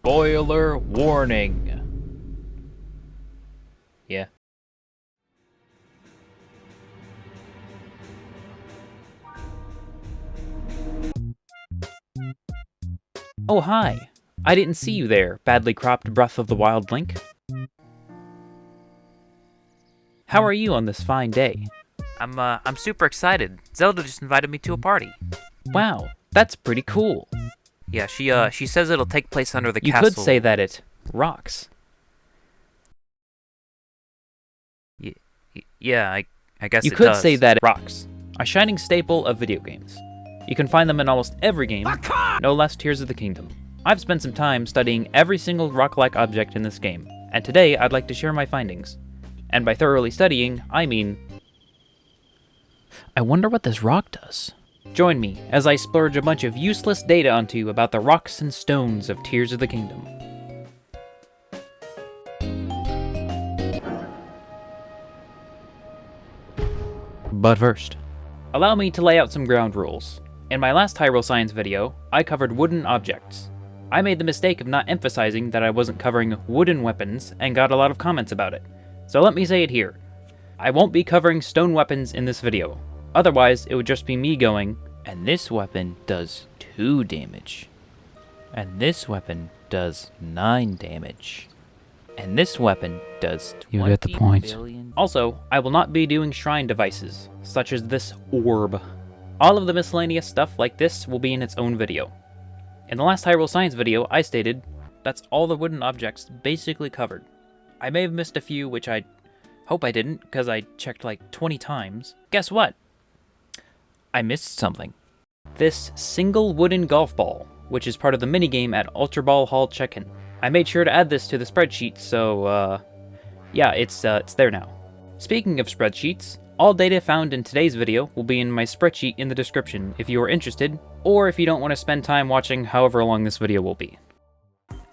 Spoiler warning. Yeah. Oh, hi. I didn't see you there, badly cropped Breath of the Wild Link. How are you on this fine day? I'm super excited. Zelda just invited me to a party. Wow, that's pretty cool. Yeah, she says it'll take place under the You castle. could say that it rocks. Yeah, I guess You it could does. say that it rocks, a shining staple of video games. You can find them in almost every game, no less Tears of the Kingdom. I've spent some time studying every single rock-like object in this game, and today I'd like to share my findings. And by thoroughly studying, I mean... I wonder what this rock does. Join me as I splurge a bunch of useless data onto you about the rocks and stones of Tears of the Kingdom. But first, allow me to lay out some ground rules. In my last Hyrule Science video, I covered wooden objects. I made the mistake of not emphasizing that I wasn't covering wooden weapons and got a lot of comments about it. So let me say it here. I won't be covering stone weapons in this video. Otherwise, it would just be me going, and this weapon does 2 damage. And this weapon does 9 damage. And this weapon does 20 You get the point. billion. Also, I will not be doing shrine devices, such as this orb. All of the miscellaneous stuff like this will be in its own video. In the last Hyrule Science video, I stated, that's all the wooden objects basically covered. I may have missed a few, which I hope I didn't, because I checked like 20 times. Guess what? I missed something. This single wooden golf ball, which is part of the minigame at Ultra Ball Hall Check-In. I made sure to add this to the spreadsheet, so, yeah, it's there now. Speaking of spreadsheets, all data found in today's video will be in my spreadsheet in the description if you are interested, or if you don't want to spend time watching however long this video will be.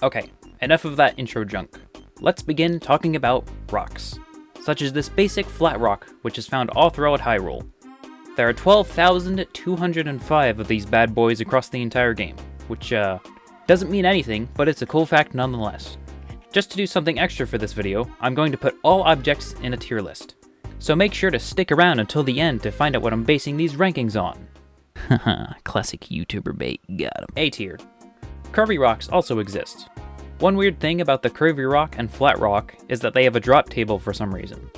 Okay, enough of that intro junk. Let's begin talking about rocks, such as this basic flat rock, which is found all throughout Hyrule. There are 12,205 of these bad boys across the entire game, which, doesn't mean anything, but it's a cool fact nonetheless. Just to do something extra for this video, I'm going to put all objects in a tier list. So make sure to stick around until the end to find out what I'm basing these rankings on. Haha, classic YouTuber bait, got him. A tier. Curvy rocks also exist. One weird thing about the curvy rock and flat rock is that they have a drop table for some reason.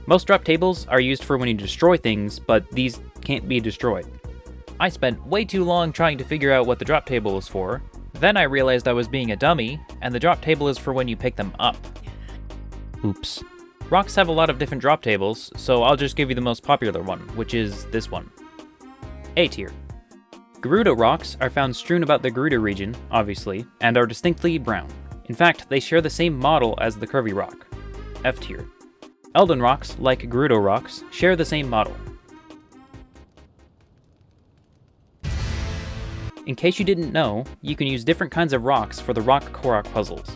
Most drop tables are used for when you destroy things, but these can't be destroyed. I spent way too long trying to figure out what the drop table was for. Then I realized I was being a dummy, and the drop table is for when you pick them up. Oops. Rocks have a lot of different drop tables, so I'll just give you the most popular one, which is this one. A tier. Gerudo rocks are found strewn about the Gerudo region, obviously, and are distinctly brown. In fact, they share the same model as the curvy rock. F tier. Elden rocks, like Gerudo rocks, share the same model. In case you didn't know, you can use different kinds of rocks for the rock Korok puzzles.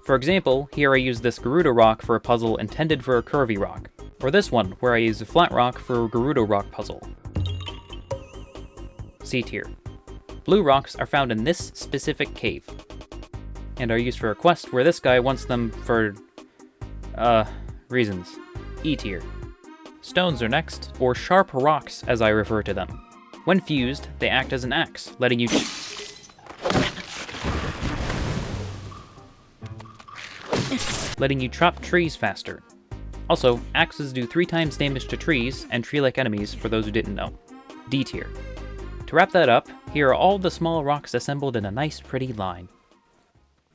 For example, here I use this Gerudo rock for a puzzle intended for a curvy rock, or this one where I use a flat rock for a Gerudo rock puzzle. C tier. Blue rocks are found in this specific cave, and are used for a quest where this guy wants them for, reasons. E tier. Stones are next, or sharp rocks as I refer to them. When fused, they act as an axe, letting you chop trees faster. Also, axes do 3 times damage to trees and tree-like enemies for those who didn't know. D tier. To wrap that up, here are all the small rocks assembled in a nice pretty line.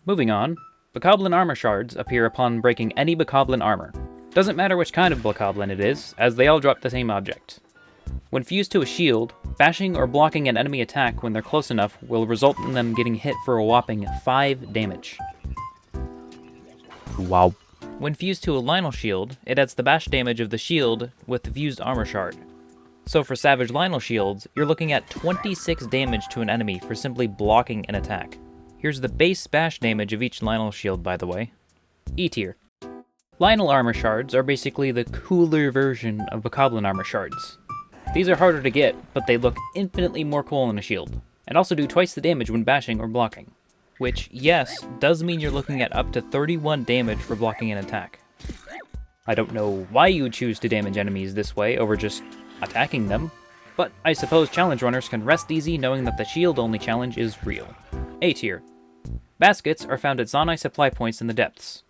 Moving on, Bokoblin armor shards appear upon breaking any Bokoblin armor. Doesn't matter which kind of Bokoblin it is, as they all drop the same object. When fused to a shield, bashing or blocking an enemy attack when they're close enough will result in them getting hit for a whopping 5 damage. Wow. When fused to a Lynel shield, it adds the bash damage of the shield with the fused armor shard. So for Savage Lynel shields, you're looking at 26 damage to an enemy for simply blocking an attack. Here's the base bash damage of each Lynel shield, by the way. E tier. Lynel armor shards are basically the cooler version of Bokoblin armor shards. These are harder to get, but they look infinitely more cool in a shield, and also do twice the damage when bashing or blocking. which, yes, does mean you're looking at up to 31 damage for blocking an attack. I don't know why you would choose to damage enemies this way over just attacking them, but I suppose challenge runners can rest easy knowing that the shield-only challenge is real. A tier. Baskets are found at Zanai supply points in the depths.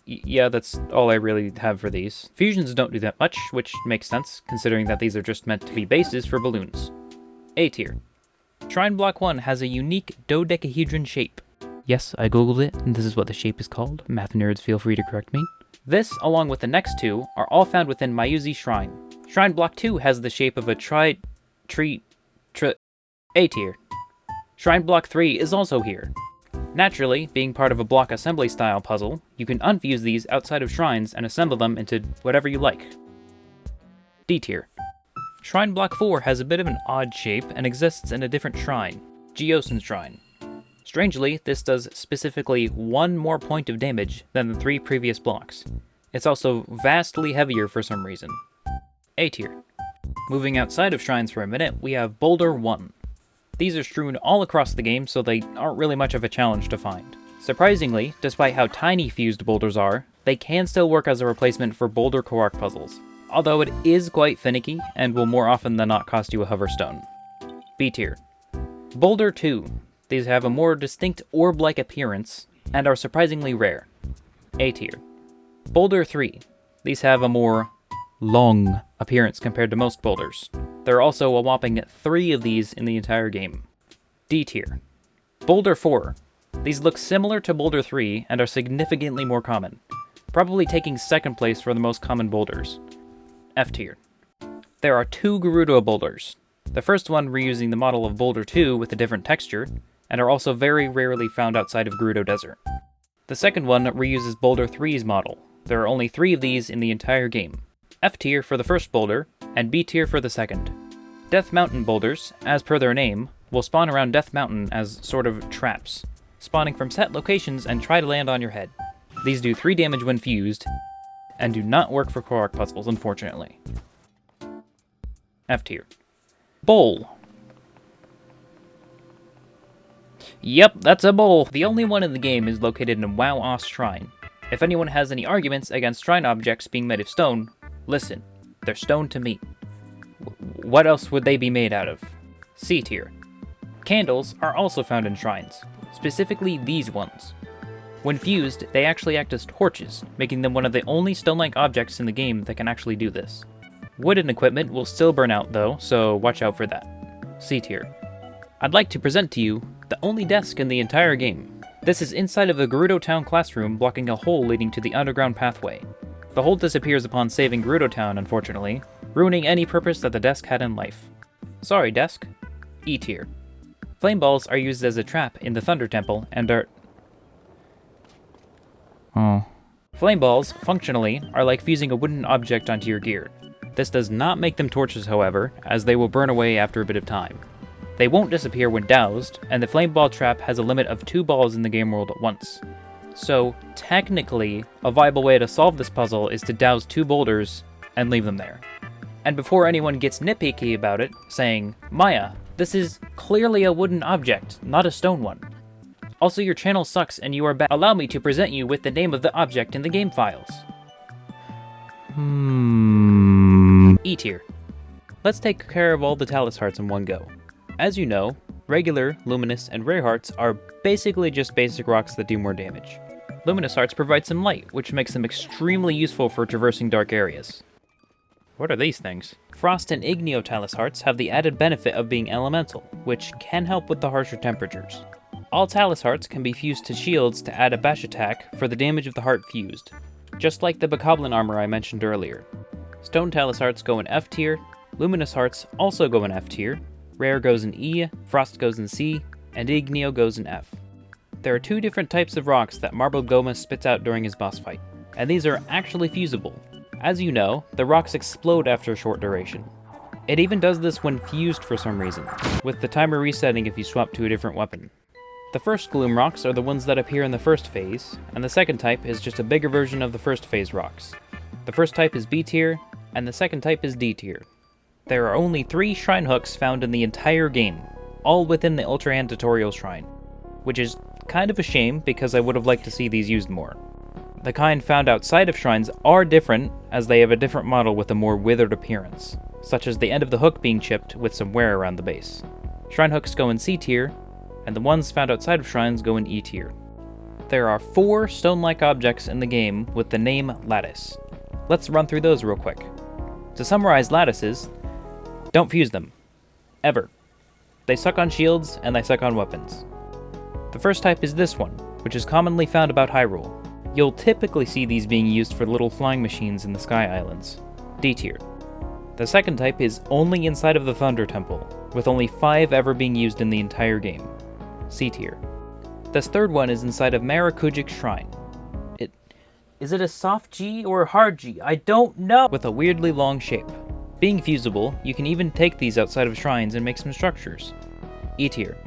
Yeah, that's all I really have for these. Fusions don't do that much, which makes sense, considering that these are just meant to be bases for balloons. A tier. Shrine Block 1 has a unique dodecahedron shape. Yes, I googled it, and this is what the shape is called. Math nerds, feel free to correct me. This, along with the next two, are all found within Mayuzi Shrine. Shrine Block 2 has the shape of a A tier. Shrine Block 3 is also here. Naturally, being part of a block assembly style puzzle, you can unfuse these outside of shrines and assemble them into whatever you like. D tier. Shrine Block 4 has a bit of an odd shape and exists in a different shrine, Geosen Shrine. Strangely, this does specifically 1 more point of damage than the 3 previous blocks. It's also vastly heavier for some reason. A tier. Moving outside of shrines for a minute, we have Boulder 1. These are strewn all across the game, so they aren't really much of a challenge to find. Surprisingly, despite how tiny fused boulders are, they can still work as a replacement for boulder Korok puzzles, although it is quite finicky and will more often than not cost you a hoverstone. B tier. Boulder 2. These have a more distinct orb-like appearance and are surprisingly rare. A tier. Boulder 3. These have a more long appearance compared to most boulders. There are also a whopping 3 of these in the entire game. D tier. Boulder 4. These look similar to Boulder 3 and are significantly more common, probably taking second place for the most common boulders. F tier. There are 2 Gerudo Boulders. The first one reusing the model of Boulder 2 with a different texture, and are also very rarely found outside of Gerudo Desert. The second one reuses Boulder 3's model. There are only 3 of these in the entire game. F tier for the first boulder, and B tier for the second. Death Mountain boulders, as per their name, will spawn around Death Mountain as sort of traps, spawning from set locations and try to land on your head. These do 3 damage when fused, and do not work for Korok puzzles, unfortunately. F tier. Bowl. Yep, that's a bowl. The only one in the game is located in WoW Oss Shrine. If anyone has any arguments against shrine objects being made of stone, listen, they're stone to me. What else would they be made out of? C tier. Candles are also found in shrines, specifically these ones. When fused, they actually act as torches, making them one of the only stone-like objects in the game that can actually do this. Wooden equipment will still burn out though, so watch out for that. C tier. I'd like to present to you the only desk in the entire game. This is inside of the Gerudo Town classroom, blocking a hole leading to the underground pathway. The hole disappears upon saving Gerudo Town, unfortunately, ruining any purpose that the desk had in life. Sorry, desk. E tier. Flame balls are used as a trap in the Thunder Temple and are... Flame balls, functionally, are like fusing a wooden object onto your gear. This does not make them torches, however, as they will burn away after a bit of time. They won't disappear when doused, and the flame ball trap has a limit of 2 balls in the game world at once. So, technically, a viable way to solve this puzzle is to douse 2 boulders and leave them there. And before anyone gets nitpicky about it, saying, Maya, this is clearly a wooden object, not a stone one. Also, your channel sucks and you are bad. Allow me to present you with the name of the object in the game files. E tier. Let's take care of all the Talus Hearts in one go. As you know, regular, luminous, and rare hearts are basically just basic rocks that do more damage. Luminous hearts provide some light, which makes them extremely useful for traversing dark areas. What are these things? Frost and Igneo Talus Hearts have the added benefit of being elemental, which can help with the harsher temperatures. All Talus Hearts can be fused to shields to add a bash attack for the damage of the heart fused, just like the Bokoblin armor I mentioned earlier. Stone Talus Hearts go in F tier, Luminous Hearts also go in F tier, Rare goes in E, Frost goes in C, and Igneo goes in F. There are 2 different types of rocks that Marbled Gohma spits out during his boss fight, and these are actually fusible. As you know, the rocks explode after a short duration. It even does this when fused for some reason, with the timer resetting if you swap to a different weapon. The first Gloom Rocks are the ones that appear in the first phase, and the second type is just a bigger version of the first phase rocks. The first type is B tier, and the second type is D tier. There are only 3 shrine hooks found in the entire game, all within the Ultra Hand tutorial shrine. which is kind of a shame because I would have liked to see these used more. The kind found outside of shrines are different, as they have a different model with a more withered appearance, such as the end of the hook being chipped with some wear around the base. Shrine hooks go in C tier, and the ones found outside of shrines go in E tier. There are 4 stone-like objects in the game with the name Lattice. Let's run through those real quick. To summarize Lattices, don't fuse them. Ever. They suck on shields, and they suck on weapons. The first type is this one, which is commonly found about Hyrule. You'll typically see these being used for little flying machines in the Sky Islands. D tier. The second type is only inside of the Thunder Temple, with only 5 ever being used in the entire game. C tier. This third one is inside of Maracujic Shrine. Is it a soft G or a hard G? I don't know! With a weirdly long shape. Being fusible, you can even take these outside of shrines and make some structures. E tier.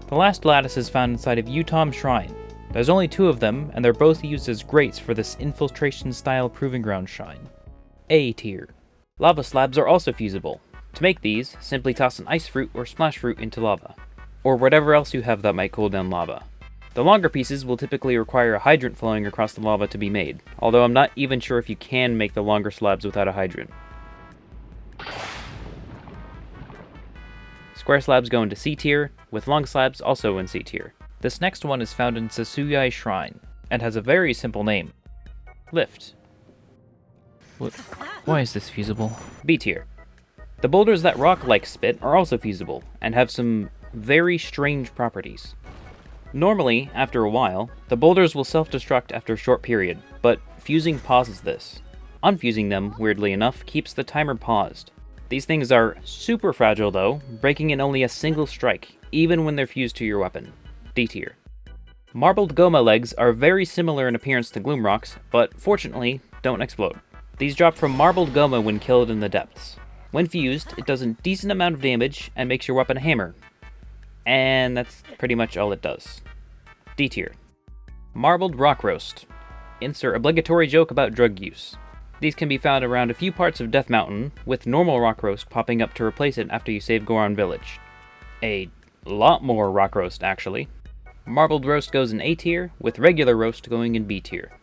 The last lattice is found inside of Utom Shrine. There's only 2 of them, and they're both used as grates for this infiltration-style Proving Ground shrine. A tier. Lava slabs are also fusible. To make these, simply toss an ice fruit or splash fruit into lava, or whatever else you have that might cool down lava. The longer pieces will typically require a hydrant flowing across the lava to be made, although I'm not even sure if you can make the longer slabs without a hydrant. Square slabs go into C tier, with long slabs also in C tier. This next one is found in Sasuyai Shrine, and has a very simple name. Lift. Why is this feasible? B tier. The boulders that rock like spit are also feasible, and have some very strange properties. Normally, after a while, the boulders will self-destruct after a short period, but fusing pauses this. Unfusing them, weirdly enough, keeps the timer paused. These things are super fragile though, breaking in only a single strike, even when they're fused to your weapon. D tier. Marbled Gohma legs are very similar in appearance to Gloom Roccs, but fortunately, don't explode. These drop from Marbled Gohma when killed in the depths. When fused, it does a decent amount of damage and makes your weapon a hammer. And that's pretty much all it does. D tier. Marbled Rock Roast. Insert obligatory joke about drug use. These can be found around a few parts of Death Mountain, with normal Rock Roast popping up to replace it after you save Goron Village. A lot more Rock Roast, actually. Marbled Roast goes in A tier, with regular Roast going in B tier.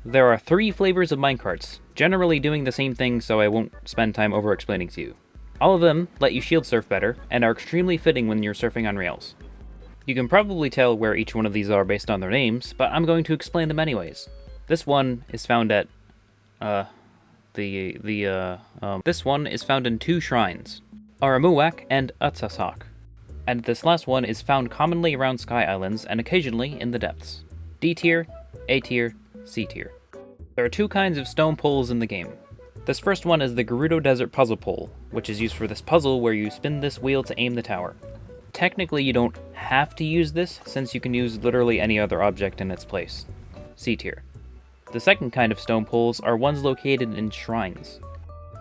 There are 3 flavors of Minecarts, generally doing the same thing, so I won't spend time over-explaining to you. All of them let you shield surf better, and are extremely fitting when you're surfing on rails. You can probably tell where each one of these are based on their names, but I'm going to explain them anyways. This one is found at, this one is found in 2 shrines, Aramuak and Utsasak. And this last one is found commonly around Sky Islands, and occasionally in the depths. D tier, A tier, C tier. There are 2 kinds of stone poles in the game. This first one is the Gerudo Desert Puzzle Pole, which is used for this puzzle where you spin this wheel to aim the tower. Technically, you don't have to use this, since you can use literally any other object in its place. C tier. The second kind of stone poles are ones located in shrines.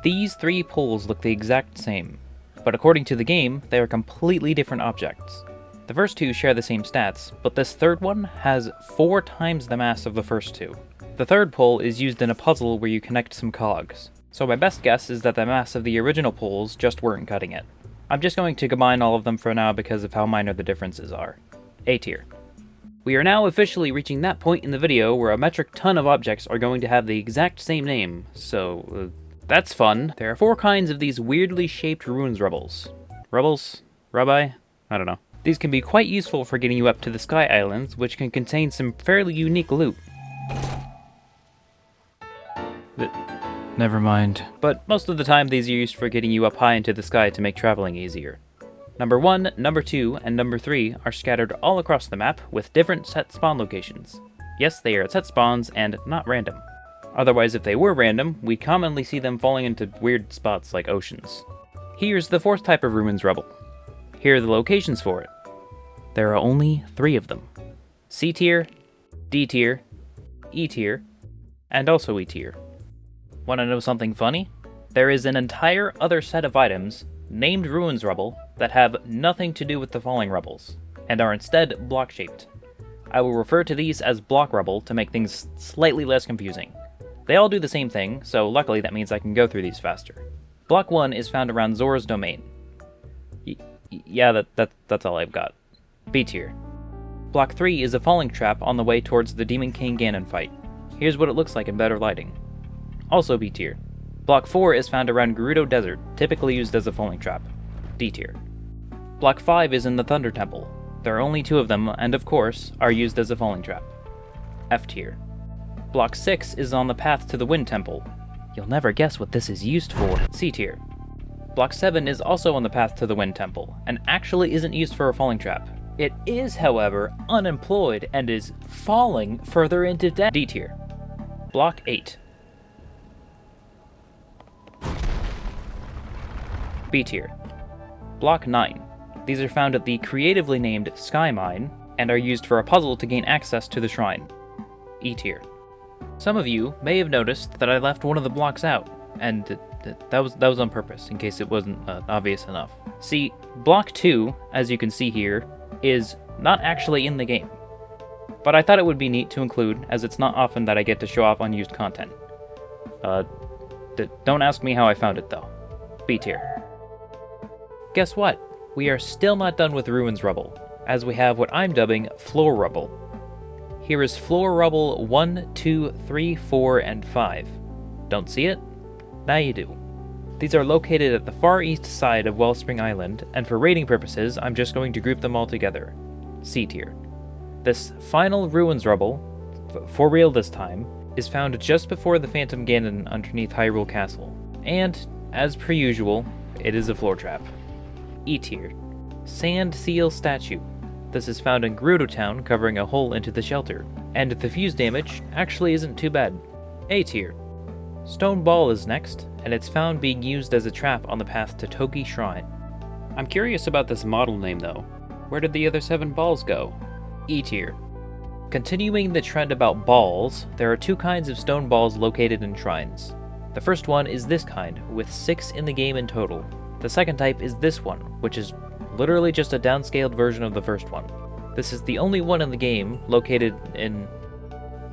These 3 poles look the exact same, but according to the game, they are completely different objects. The first 2 share the same stats, but this third one has 4 times the mass of the first 2. The third pole is used in a puzzle where you connect some cogs, so my best guess is that the mass of the original poles just weren't cutting it. I'm just going to combine all of them for now because of how minor the differences are. A tier. We are now officially reaching that point in the video where a metric ton of objects are going to have the exact same name, so that's fun. There are 4 kinds of these weirdly shaped Ruins Rubbles. Rubbles? Rabbi? I don't know. These can be quite useful for getting you up to the Sky Islands, which can contain some fairly unique loot. Never mind. But most of the time these are used for getting you up high into the sky to make traveling easier. Number 1, number 2, and number 3 are scattered all across the map with different set spawn locations. Yes, they are set spawns and not random. Otherwise, if they were random, we commonly see them falling into weird spots like oceans. Here's the 4th type of Ruins Rubble. Here are the locations for it. There are only 3 of them. C tier, D tier, E tier, and also E tier. Want to know something funny? There is an entire other set of items named Ruins Rubble that have nothing to do with the falling rubbles, and are instead block-shaped. I will refer to these as block rubble to make things slightly less confusing. They all do the same thing, so luckily that means I can go through these faster. Block 1 is found around Zora's domain. Yeah, that's all I've got. B tier. Block 3 is a falling trap on the way towards the Demon King Ganon fight. Here's what it looks like in better lighting. Also B tier. Block 4 is found around Gerudo Desert, typically used as a falling trap. D tier. Block 5 is in the Thunder Temple. There are only 2 of them, and of course, are used as a falling trap. F tier. Block 6 is on the path to the Wind Temple. You'll never guess what this is used for. C tier. Block 7 is also on the path to the Wind Temple, and actually isn't used for a falling trap. It is, however, unemployed and is falling further into debt. D tier. Block 8. B tier. Block 9. These are found at the creatively named Sky Mine, and are used for a puzzle to gain access to the shrine. E tier. Some of you may have noticed that I left one of the blocks out, and that was on purpose, in case it wasn't obvious enough. See, Block 2, as you can see here, is not actually in the game. But I thought it would be neat to include, as it's not often that I get to show off unused content. Don't ask me how I found it, though. B tier. Guess what? We are still not done with Ruins Rubble, as we have what I'm dubbing Floor Rubble. Here is Floor Rubble 1, 2, 3, 4, and 5. Don't see it? Now you do. These are located at the far east side of Wellspring Island, and for rating purposes, I'm just going to group them all together. C tier. This final Ruins Rubble, for real this time, is found just before the Phantom Ganon underneath Hyrule Castle. And, as per usual, it is a floor trap. E tier. Sand Seal Statue. This is found in Gerudo Town, covering a hole into the shelter, and the fuse damage actually isn't too bad. A tier. Stone Ball is next, and it's found being used as a trap on the path to Toki Shrine. I'm curious about this model name though. Where did the other 7 balls go? E tier. Continuing the trend about balls, there are 2 kinds of stone balls located in shrines. The first one is this kind, with 6 in the game in total. The second type is this one, which is literally just a downscaled version of the first one. This is the only one in the game located in...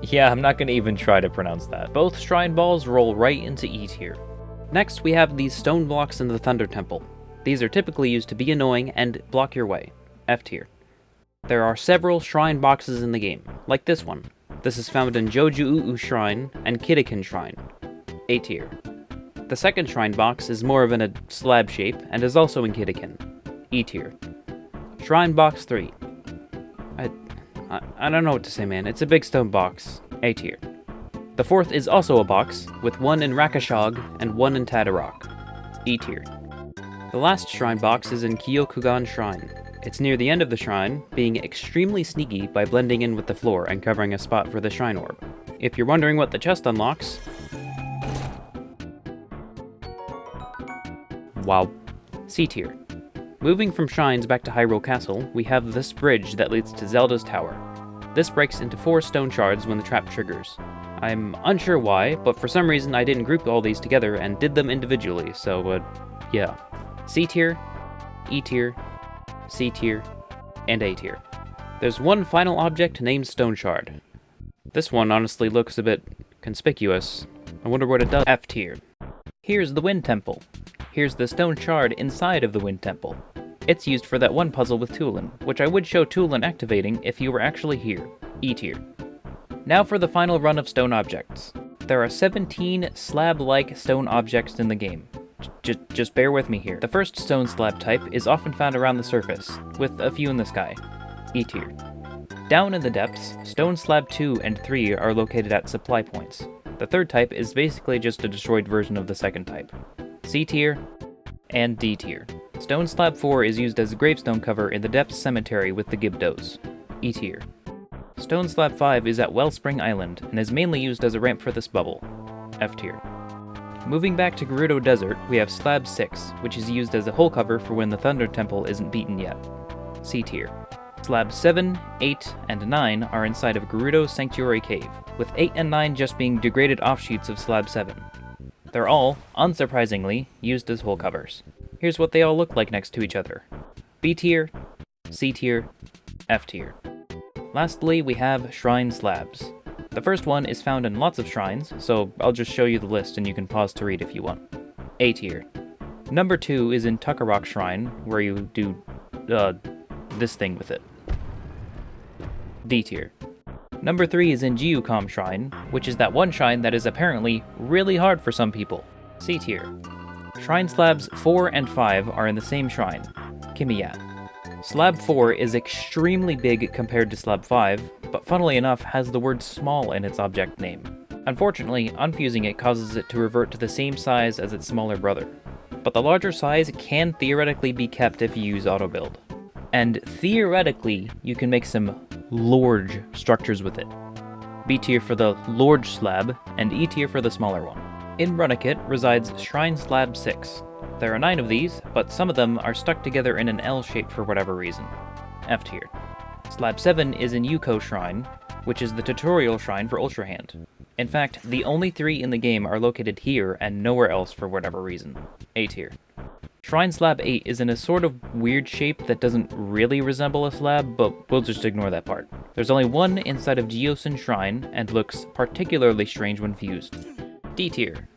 Yeah, I'm not going to even try to pronounce that. Both shrine balls roll right into E tier. Next, we have these stone blocks in the Thunder Temple. These are typically used to be annoying and block your way. F tier. There are several shrine boxes in the game, like this one. This is found in Joju-Uu Shrine and Kiddikin Shrine. A tier. The second shrine box is more of in a slab shape and is also in Kiddikin. E tier. Shrine box 3. I don't know what to say, man. It's a big stone box. A tier. The fourth is also a box, with 1 in Rakashog and 1 in Tadorok. E tier. The last shrine box is in Kyokugan Shrine. It's near the end of the shrine, being extremely sneaky by blending in with the floor and covering a spot for the shrine orb. If you're wondering what the chest unlocks... Wow. C tier. Moving from shrines back to Hyrule Castle, we have this bridge that leads to Zelda's Tower. This breaks into 4 stone shards when the trap triggers. I'm unsure why, but for some reason I didn't group all these together and did them individually, so, yeah. C tier, E tier, C tier, and A tier. There's one final object named Stone Shard. This one honestly looks a bit conspicuous. I wonder what it does. F tier. Here's the Wind Temple. Here's the stone shard inside of the Wind Temple. It's used for that one puzzle with Tulin, which I would show Tulin activating if you were actually here. E tier. Now for the final run of stone objects. There are 17 slab-like stone objects in the game. Just bear with me here. The first stone slab type is often found around the surface, with a few in the sky. E tier. Down in the depths, stone slab 2 and 3 are located at supply points. The third type is basically just a destroyed version of the second type. C tier, and D tier. Stone Slab 4 is used as a gravestone cover in the Depths Cemetery with the Gibdos. E tier. Stone Slab 5 is at Wellspring Island, and is mainly used as a ramp for this bubble. F tier. Moving back to Gerudo Desert, we have Slab 6, which is used as a hole cover for when the Thunder Temple isn't beaten yet. C tier. Slabs 7, 8, and 9 are inside of Gerudo Sanctuary Cave, with 8 and 9 just being degraded offshoots of Slab 7. They're all, unsurprisingly, used as hole covers. Here's what they all look like next to each other. B tier, C tier, F tier. Lastly, we have Shrine Slabs. The first one is found in lots of shrines, so I'll just show you the list and you can pause to read if you want. A tier. Number 2 is in Tuckerrock Shrine, where you do, this thing with it. D tier. Number 3 is in Geocomm Shrine, which is that one shrine that is apparently really hard for some people. C tier. Shrine Slabs 4 and 5 are in the same shrine. Kimiyat. Slab 4 is extremely big compared to Slab 5, but funnily enough has the word small in its object name. Unfortunately, unfusing it causes it to revert to the same size as its smaller brother. But the larger size can theoretically be kept if you use auto build. And theoretically, you can make some large structures with it. B tier for the large slab, and E tier for the smaller one. In Runakit resides Shrine Slab 6. There are 9 of these, but some of them are stuck together in an L shape for whatever reason. F tier. Slab 7 is in Yuko Shrine, which is the tutorial shrine for Ultra Hand. In fact, the only 3 in the game are located here and nowhere else for whatever reason. A tier. Shrine Slab 8 is in a sort of weird shape that doesn't really resemble a slab, but we'll just ignore that part. There's only one inside of Geosin Shrine, and looks particularly strange when fused. D tier.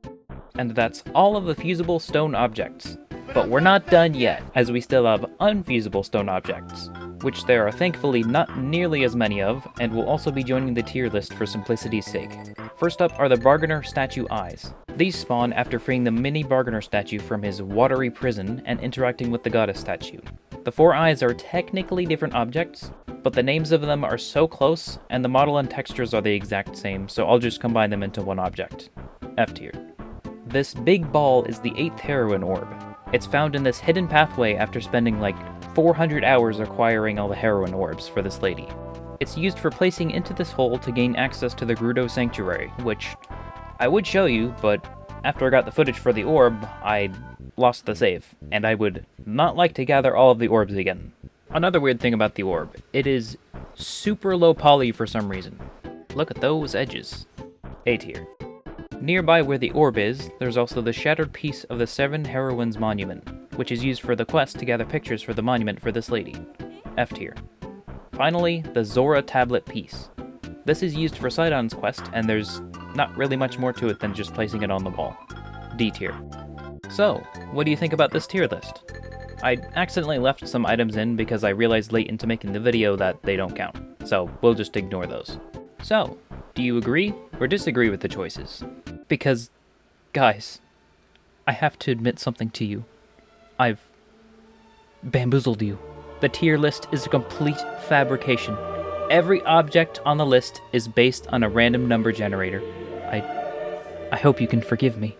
And that's all of the fusible stone objects. But we're not done yet, as we still have unfusible stone objects, which there are thankfully not nearly as many of, and will also be joining the tier list for simplicity's sake. First up are the Bargainer Statue Eyes. These spawn after freeing the mini Bargainer statue from his watery prison and interacting with the goddess statue. The 4 eyes are technically different objects, but the names of them are so close, and the model and textures are the exact same, so I'll just combine them into one object. F tier. This big ball is the 8th Heroine Orb. It's found in this hidden pathway after spending like 400 hours acquiring all the Heroine Orbs for this lady. It's used for placing into this hole to gain access to the Gerudo Sanctuary, which I would show you, but after I got the footage for the orb, I lost the save, and I would not like to gather all of the orbs again. Another weird thing about the orb, it is super low poly for some reason. Look at those edges. A tier. Nearby where the orb is, there's also the shattered piece of the 7 Heroines Monument, which is used for the quest to gather pictures for the monument for this lady. F tier. Finally, the Zora tablet piece. This is used for Sidon's quest, and there's not really much more to it than just placing it on the wall. D tier. So, what do you think about this tier list? I accidentally left some items in because I realized late into making the video that they don't count, so we'll just ignore those. So, do you agree or disagree with the choices? Because, guys, I have to admit something to you. I've bamboozled you. The tier list is a complete fabrication. Every object on the list is based on a random number generator. I hope you can forgive me.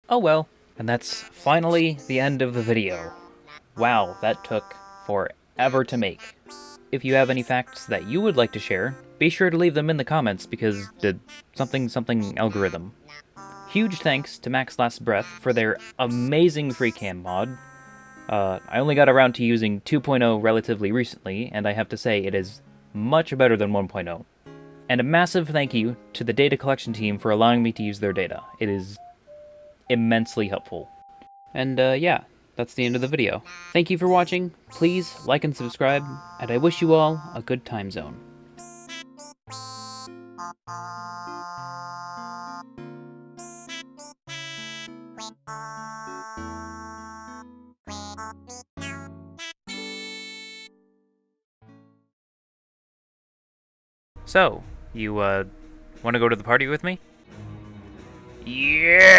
Oh well, and that's finally the end of the video. Wow, that took forever to make. If you have any facts that you would like to share, be sure to leave them in the comments because the something algorithm. Huge thanks to Max Last Breath for their amazing free cam mod. I only got around to using 2.0 relatively recently, and I have to say it is much better than 1.0. And a massive thank you to the data collection team for allowing me to use their data. It is immensely helpful. And yeah, that's the end of the video. Thank you for watching, please like and subscribe, and I wish you all a good time zone. So, you want to go to the party with me? Yeah!